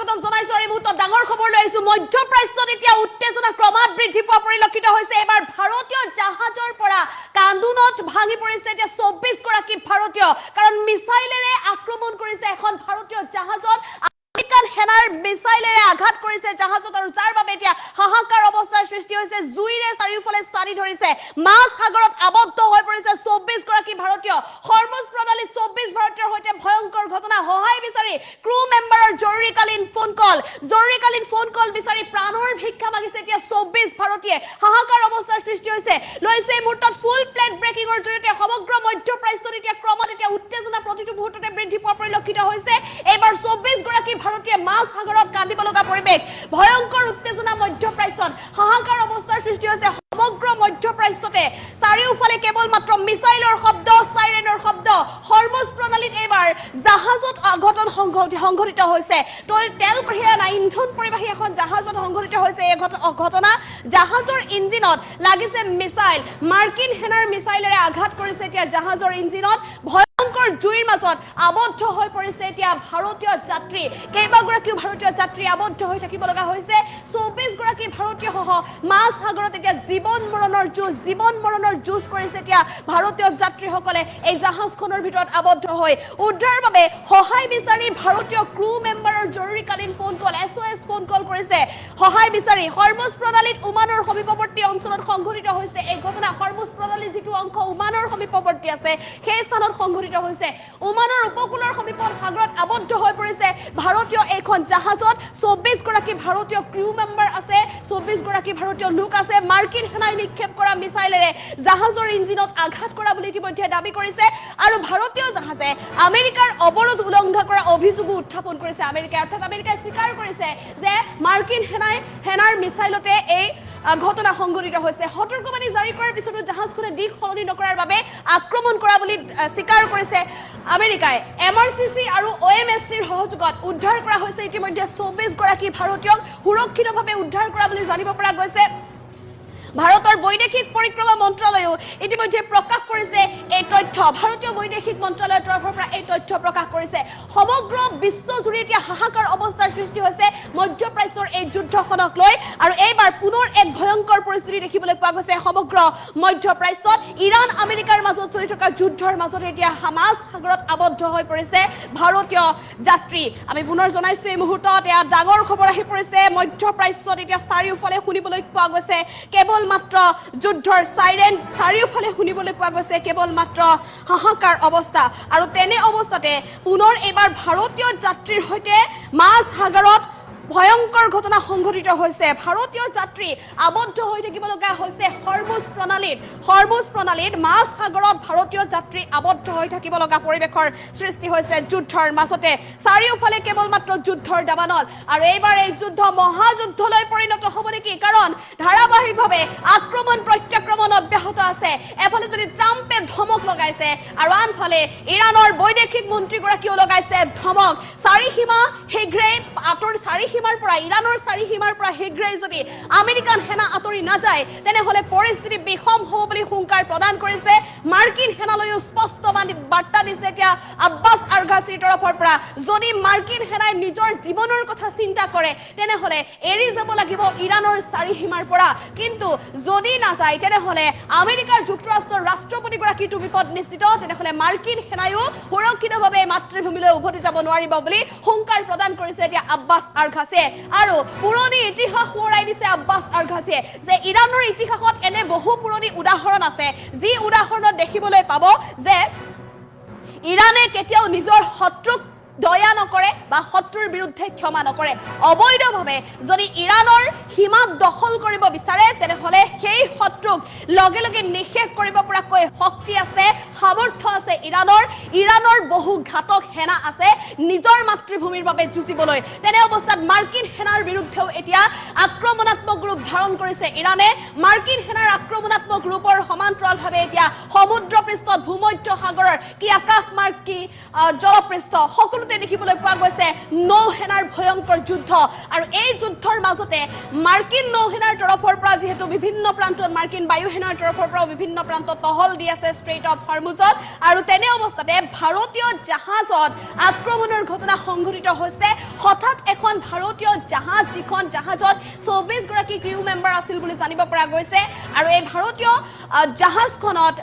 স্বাগতম জনাইছো এই মুহূৰ্তত ডাঙৰ খবৰ লৈ আহিছো মধ্যপ্ৰাচ্যত এতিয়া উত্তেজনা ক্ৰমাৎ বৃদ্ধি পোৱা পৰিলক্ষিত হৈছে এবাৰ ভাৰতীয় জাহাজৰ পৰা কান্দুনত ভাঙি পৰিছে এতিয়া 24 গৰাকী ভাৰতীয় কাৰণ মিছাইলেৰে আক্ৰমণ কৰিছে এখন ভাৰতীয় জাহাজত আমেৰিকান সেনাৰ মিছাইলেৰে আঘাত কৰিছে জাহাজত আৰু যাৰ বাবে এতিয়া হাহাকাৰ অৱস্থাৰ সৃষ্টি হৈছে জুইৰে চাৰিওফালে চাৰি ধৰিছে মাছ সাগৰত আবদ্ধ হৈ পৰিছে 24 গৰাকী ভাৰতীয় হৰমুজ প্ৰণালী 24 ভাৰতীয়ৰ হৈতে ভয়ংকৰ ঘটনা সহায় বিচাৰি ক্ৰু মেম্বাৰৰ জৰুৰীকালীন ফোন কল বিচাৰি প্ৰাণৰ ভিক্ষা মাগিছে এতিয়া 24 ভাৰতীয়ে হাহাকাৰ অৱস্থাৰ সৃষ্টি হৈছে লৈছে এই মুহূৰ্তত ফুল প্লেট ব্ৰেকিংৰ জৰিয়তে সমগ্ৰ মধ্যপ্ৰাচ্যত এতিয়া ক্ৰমাৎ এতিয়া উত্তেজনা প্ৰতিটো মুহূৰ্ততে বৃদ্ধি পোৱা পৰিলক্ষিত হৈছে এইবাৰ 24 গৰাকী ভাৰতীয় মাছ সাগৰত কান্দিব লগা পৰিৱেশ ভয়ংকৰ উত্তেজনা মধ্যপ্ৰাচ্যত হাহাকাৰ অৱস্থাৰ সৃষ্টি হৈছে সমগ্ৰ মধ্যপ্ৰাচ্যতে চাৰিওফালে কেৱল মাত্ৰ মিছাইলৰ শব্দ সাইৰেনৰ শব্দ হৰমুজ প্ৰণালীত এইবাৰ জাহাজত অঘটন সংঘটিত হৈছে তেল কঢ়িয়া নাই ইন্ধন পৰিবাহী এখন জাহাজত সংঘটিত হৈছে এই ঘটনা জাহাজৰ ইঞ্জিনত লাগিছে মিছাইল মাৰ্কিন সেনাৰ মিছাইলেৰে আঘাত কৰিছে এতিয়া জাহাজৰ ইঞ্জিনত ভয়ংকৰ জুইৰ মাজত আবদ্ধ হৈ পৰিছে এতিয়া ভাৰতীয় যাত্ৰী কেইবাগৰাকীও ভাৰতীয় যাত্ৰী আবদ্ধ হৈ থাকিব লগা হৈছে 24 গৰাকী ভাৰতীয় সহ মাছ সাগৰত এতিয়া জীৱন মৰণৰ যুঁজ কৰিছে এতিয়া ভাৰতীয় যাত্ৰীসকলে এই জাহাজখনৰ ভিতৰত আবদ্ধ হৈ উদ্ধাৰৰ বাবে সহায় বিচাৰি ভাৰতীয় ক্ৰু মেম্বাৰৰ জৰুৰীকালীন ফোন কল SOS ফোন কল কৰিছে সহায় বিচাৰি হৰমুজ প্ৰণালীত ওমানৰ সমীপৱৰ্তী অঞ্চলত সংঘটিত হৈছে এই ঘটনা হৰমুজ প্ৰণালী যিটো অংশ ওমানৰ সমীপৱৰ্তী আছে সেই স্থানত সংঘটিত হৈছে ওমানৰ উপকূলৰ সমীপত সাগৰত আবদ্ধ হৈ পৰিছে ভাৰতীয় এইখন জাহাজত 24 গৰাকী ভাৰতীয় ক্ৰু মেম্বাৰ আছে 24 গৰাকী ভাৰতীয় লোক আছে মাৰ্কিন সেনাই নিক্ষেপ কৰা মিছাইলেৰে জাহাজৰ ইঞ্জিনত আঘাত কৰা বুলি ইতিমধ্যে দাবী কৰিছে আৰু ভাৰতীয় জাহাজে আমেৰিকাৰ অৱৰোধ উলংঘা কৰা অভিযোগ উত্থাপন কৰিছে আমেৰিকাই স্বীকাৰ কৰিছে যে মাৰ্কিন সেনাৰ মিছাইলতে এই ঘটনা সংঘটিত হৈছে সতৰ্কবাণী জাৰি কৰাৰ পিছতো জাহাজখনে দিশ সলনি নকৰাৰ বাবে আক্ৰমণ কৰা বুলি স্বীকাৰ কৰিছে আমেৰিকাই MRCC আৰু OMSCৰ সহযোগত উদ্ধাৰ কৰা হৈছে ইতিমধ্যে 24 গৰাকী ভাৰতীয়ক সুৰক্ষিতভাৱে উদ্ধাৰ কৰা বুলি জানিব পৰা গৈছে ভাৰতৰ বৈদেশিক পৰিক্ৰমা মন্ত্ৰালয়ও ইতিমধ্যে প্ৰকাশ কৰিছে এই তথ্য ভাৰতীয় বৈদেশিক মন্ত্ৰালয়ৰ তৰফৰ পৰা এই তথ্য প্ৰকাশ কৰিছে সমগ্ৰ বিশ্বজুৰি এতিয়া হাহাকাৰ অৱস্থাৰ সৃষ্টি হৈছে মধ্যপ্ৰাচ্যৰ এই যুদ্ধখনক লৈ আৰু এইবাৰ পুনৰ এক ভয়ংকৰ পৰিস্থিতি দেখিবলৈ পোৱা গৈছে সমগ্ৰ মধ্যপ্ৰাচ্যত ইৰাণ আমেৰিকাৰ মাজত চলি থকা যুদ্ধৰ মাজতে এতিয়া হামাজ সাগৰত আবদ্ধ হৈ পৰিছে ভাৰতীয় যাত্ৰী আমি পুনৰ জনাইছো এই মুহূৰ্তত এয়া ডাঙৰ খবৰ আহি পৰিছে মধ্যপ্ৰাচ্যত এতিয়া চাৰিওফালে শুনিবলৈ পোৱা গৈছে কেৱল মাত্ৰ যুদ্ধৰ সাইৰেন চাৰিওফালে শুনিবলৈ পোৱা গৈছে কেৱল মাত্ৰ হাহাকাৰ অৱস্থা আৰু তেনে অৱস্থাতে পুনৰ এবাৰ ভাৰতীয় যাত্ৰীৰ হৈতে মাছ সাগৰত ভয়ংকৰ ঘটনা সংঘটিত হৈছে ভাৰতীয় যাত্ৰী আবদ্ধ হৈ থাকিব লগা হৈছে হৰমুজ প্ৰণালীত মাছ সাগৰত ভাৰতীয় যাত্ৰী আবদ্ধ হৈ থাকিব লগা পৰিৱেশৰ সৃষ্টি হৈছে যুদ্ধৰ মাজতে চাৰিওফালে কেৱল মাত্ৰ যুদ্ধৰ দাবানল আৰু এইবাৰ এই যুদ্ধ মহাযুদ্ধলৈ পৰিণত হ'ব নেকি কাৰণ ধাৰাবাহিকভাৱে আক্ৰমণ প্ৰত্যাক্ৰমণ অব্যাহত আছে এফালে যদি ট্ৰাম্পে ধমক লগাইছে আৰু আনফালে ইৰাণৰ বৈদেশিক মন্ত্ৰীগৰাকীও লগাইছে ধমক সীমাৰ পৰা ইৰাণৰ সীমাৰ পৰা শীঘ্ৰেই যদি আমেৰিকান সেনা আঁতৰি নাযায় তেনেহলে পৰিস্থিতি বিষম হ'ব বুলি হুংকাৰ প্ৰদান কৰিছে মাৰ্কিন সেনালৈও স্পষ্ট বাৰ্তা দিছে এতিয়া আব্বাছ আৰঘাছিৰ তৰফৰ পৰা যদি মাৰ্কিন সেনাই নিজৰ জীৱনৰ কথা চিন্তা কৰে তেনেহলে এৰি যাব লাগিব ইৰাণৰ সীমাৰ পৰা কিন্তু যদি নাযায় তেনেহলে আমেৰিকাৰ যুক্তৰাষ্ট্ৰৰ ৰাষ্ট্ৰপতিগৰাকীটো বিপদ নিশ্চিত তেনেহলে মাৰ্কিন সেনাইও সুৰক্ষিতভাৱে মাতৃভূমিলৈ উভতি যাব নোৱাৰিব বুলি হুংকাৰ প্ৰদান কৰিছে এতিয়া আব্বাছ আৰঘাছি আৰু পুৰণি ইতিহাস সোঁৱৰাই দিছে আব্বাছ আৰঘাছিয়ে যে ইৰাণৰ ইতিহাসত এনে বহু পুৰণি উদাহৰণ আছে যি উদাহৰণত দেখিবলৈ পাব যে ইৰাণে কেতিয়াও নিজৰ শত্ৰুক দয়া নকৰে বা শত্ৰুৰ বিৰুদ্ধে ক্ষমা নকৰে অবৈধভাৱে যদি ইৰাণৰ সীমা দখল কৰিব বিচাৰে তেনেহলে সেই শত্ৰুক লগে লগে নিষেধ কৰিব পৰাকৈ শক্তি আছে সামৰ্থ্য আছে ইৰাণৰ বহু ঘাতক সেনা আছে নিজৰ মাতৃভূমিৰ বাবে যুঁজিবলৈ তেনে অৱস্থাত মাৰ্কিন সেনাৰ বিৰুদ্ধেও এতিয়া আক্ৰমণাত্মক ৰূপ ধাৰণ কৰিছে ইৰাণে মাৰ্কিন সেনাৰ আক্ৰমণাত্মক ৰূপৰ সমান্তৰালভাৱে এতিয়া সমুদ্ৰ পৃষ্ঠত ভূমধ্য সাগৰৰ কি আকাশমাৰ্গ কি জলপৃষ্ঠ সকলো দেখিবলৈ পোৱা গৈছে নৌসেনাৰ ভয়ংকৰ যুদ্ধ আৰু এই যুদ্ধৰ মাজতে মাৰ্কিন নৌসেনাৰ তৰফৰ পৰা যেহেতু বিভিন্ন প্ৰান্তত মাৰ্কিন বায়ুসেনাৰ তৰফৰ পৰা বিভিন্ন প্ৰান্তত টহল দি আছে ষ্ট্ৰেইট অফ হৰমুজ হৰমুজত আৰু তেনে অৱস্থাতে ভাৰতীয় জাহাজত আক্ৰমণৰ ঘটনা সংঘটিত হৈছে হঠাৎ এখন ভাৰতীয় জাহাজ যিখন জাহাজত 24 গৰাকী ক্ৰিউ মেম্বাৰ আছিল বুলি জানিব পৰা গৈছে আৰু এই ভাৰতীয় জাহাজখনত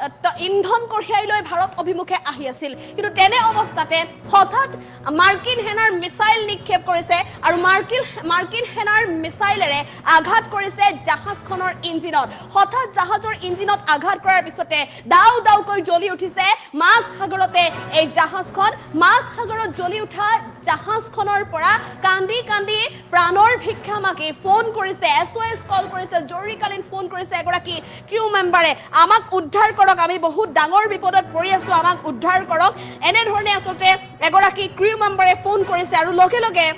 ইন্ধন কঢ়িয়াই লৈ ভাৰত অভিমুখে আহি আছিল কিন্তু তেনে অৱস্থাতে হঠাৎ মাৰ্কিন সেনাৰ মিসাইল নিক্ষেপ কৰিছে আৰু মাৰ্কিন সেনাৰ মিসাইলেৰে আঘাত কৰিছে জাহাজখনৰ ইঞ্জিনত হঠাৎ জাহাজৰ ইঞ্জিনত আঘাত কৰাৰ পিছতে দাও দাওকৈ জ্বলি উঠিছে মাছ সাগৰতে এই জাহাজখন মাছ সাগৰত জ্বলি উঠা জাহাজখনৰ পৰা কান্দি কান্দি প্ৰাণৰ ভিক্ষা মাগি ফোন কৰিছে SOS কল কৰিছে জৰুৰীকালীন ফোন কৰিছে এগৰাকী ক্ৰিউ মেম্বাৰে আমাক উদ্ধাৰ কৰক আমি বহুত ডাঙৰ বিপদত পৰি আছো আমাক উদ্ধাৰ কৰক এনে ধৰণে আসতে এগৰাকী ক্ৰিউ মেম্বাৰে ফোন কৰিছে আৰু লগে লগে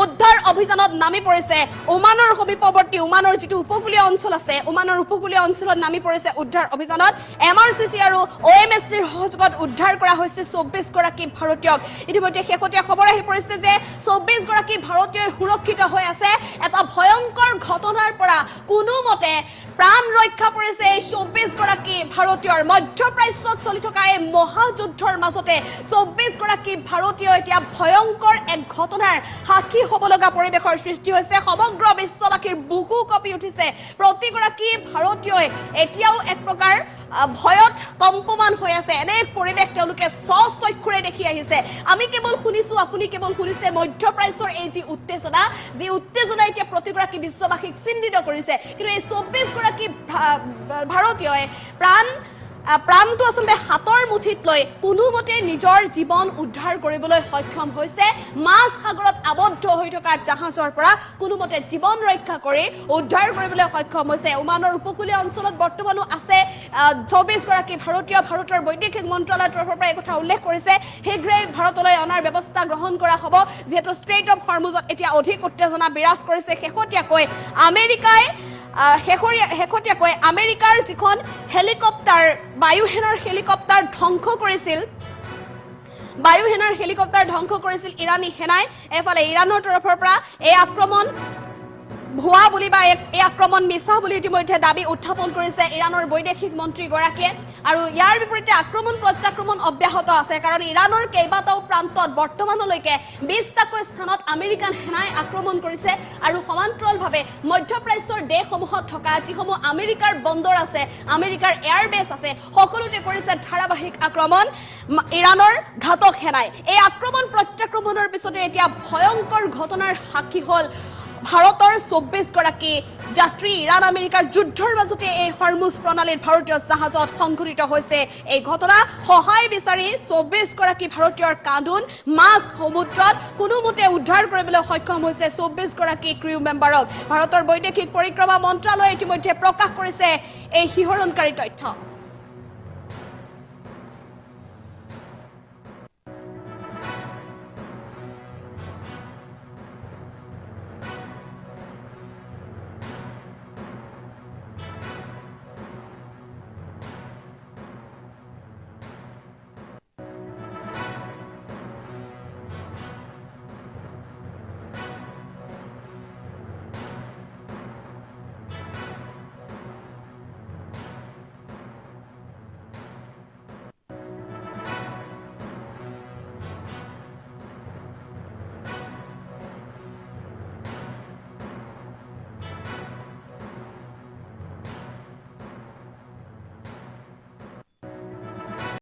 উদ্ধাৰ অভিযানত নামি পৰিছে ওমানৰ সমীপৱৰ্তী ওমানৰ যেটো উপকূলীয় অঞ্চল আছে ওমানৰ উপকূলীয় অঞ্চলত নামি পৰিছে উদ্ধাৰ অভিযানত MRCC আৰু OMSCৰ সহযোগত উদ্ধাৰ কৰা হৈছে 24 গৰাকী ভাৰতীয়ক ইতিমধ্যে শেহতীয়া খবৰ আহি পৰিছে যে 24 গৰাকী ভাৰতীয় সুৰক্ষিত হৈ আছে এটা ভয়ংকৰ ঘটনাৰ পৰা কোনোমতে প্ৰাণ ৰক্ষা পৰিছে 24 গৰাকী ভাৰতীয়ৰ মধ্যপ্ৰাচ্যত চলি থকা এই মহাযুদ্ধৰ মাজতে 24 গৰাকী ভাৰতীয় এতিয়া ভয়ংকৰ এক ঘটনাৰ সাক্ষী হ'ব লগা পৰিবেশৰ সৃষ্টি হৈছে সমগ্ৰ বিশ্ববাসীৰ বুকু কঁপি উঠিছে প্ৰতিগৰাকী ভাৰতীয়ই এতিয়াও এক প্ৰকাৰ ভয়ত কম্পমান হৈ আছে এনে পৰিবেশ তেওঁলোকে সচক্ষুৰে দেখি আহিছে আমি কেৱল শুনিছো আপুনি কেৱল শুনিছে মধ্যপ্ৰাচ্যৰ এই যি উত্তেজনা এতিয়া প্ৰতিগৰাকী বিশ্ববাসীক চিন্তিত কৰিছে কিন্তু এই 24 গৰাকী ভাৰতীয়ই প্ৰাণটো আসলে হাতৰ মুঠিত লৈ কোনোমতে নিজৰ জীৱন উদ্ধাৰ কৰিবলৈ সক্ষম হৈছে মাছ সাগৰত আবদ্ধ হৈ থকা জাহাজৰ পৰা কোনোমতে জীৱন ৰক্ষা কৰি উদ্ধাৰ কৰিবলৈ সক্ষম হৈছে ওমানৰ উপকূলীয় অঞ্চলত বৰ্তমানো আছে 24 গৰাকী ভাৰতৰ বৈদেশিক মন্ত্ৰালয়ৰ তৰফৰ পৰা এই কথা উল্লেখ কৰিছে শীঘ্ৰে ভাৰতলৈ অনাৰ ব্যৱস্থা গ্ৰহণ কৰা হ'ব যেহেতু ষ্ট্ৰেইট অফ হৰমুজত এতিয়া অধিক উত্তেজনা বিৰাজ কৰিছে শেহতীয়াকৈ আমেৰিকাৰ যিখন হেলিকপ্টাৰ বায়ুসেনাৰ হেলিকপ্টাৰ ধ্বংস কৰিছিল ইৰানী সেনাই এফালে ইৰানৰ তৰফৰ পৰা এই আক্ৰমণ ভুৱা বুলি বা এই আক্ৰমণ মিছা বুলি ইতিমধ্যে দাবী উত্থাপন কৰিছে ইৰানৰ বৈদেশিক মন্ত্ৰী গৰাকীয়ে আৰু ইয়াৰ বিপৰীতে আক্ৰমণ প্ৰত্যাক্ৰমণ অব্যাহত আছে কাৰণ ইৰানৰ কেইবাটাও প্ৰান্তত বৰ্তমানলৈকে 20টাকৈ স্থানত আমেৰিকান সেনাই আক্ৰমণ কৰিছে আৰু সমান্তৰালভাৱে মধ্যপ্ৰাচ্যৰ দেশসমূহত থকা যিসমূহ আমেৰিকাৰ বন্দৰ আছে আমেৰিকাৰ এয়াৰবেছ আছে সকলোতে কৰিছে ধাৰাবাহিক আক্ৰমণ ইৰানৰ ঘাতক সেনাই এই আক্ৰমণ প্ৰত্যাক্ৰমণৰ পিছতে এতিয়া ভয়ংকৰ ঘটনাৰ সাক্ষী হ'ল ভাৰতৰ 24 গৰাকী যাত্ৰী ইৰাণ আমেৰিকাৰ যুদ্ধৰ মাজতে এই হৰমুজ প্ৰণালীৰ ভাৰতীয় জাহাজত সংঘটিত হৈছে এই ঘটনা সহায় বিচাৰি 24 গৰাকী ভাৰতীয়ৰ কান্দোন মাছ সমুদ্ৰত কোনোমতে উদ্ধাৰ কৰিবলৈ সক্ষম হৈছে 24 গৰাকী ক্ৰিউ মেম্বাৰক ভাৰতৰ বৈদেশিক পৰিক্ৰমা মন্ত্ৰালয়ে ইতিমধ্যে প্ৰকাশ কৰিছে এই শিহৰণকাৰী তথ্য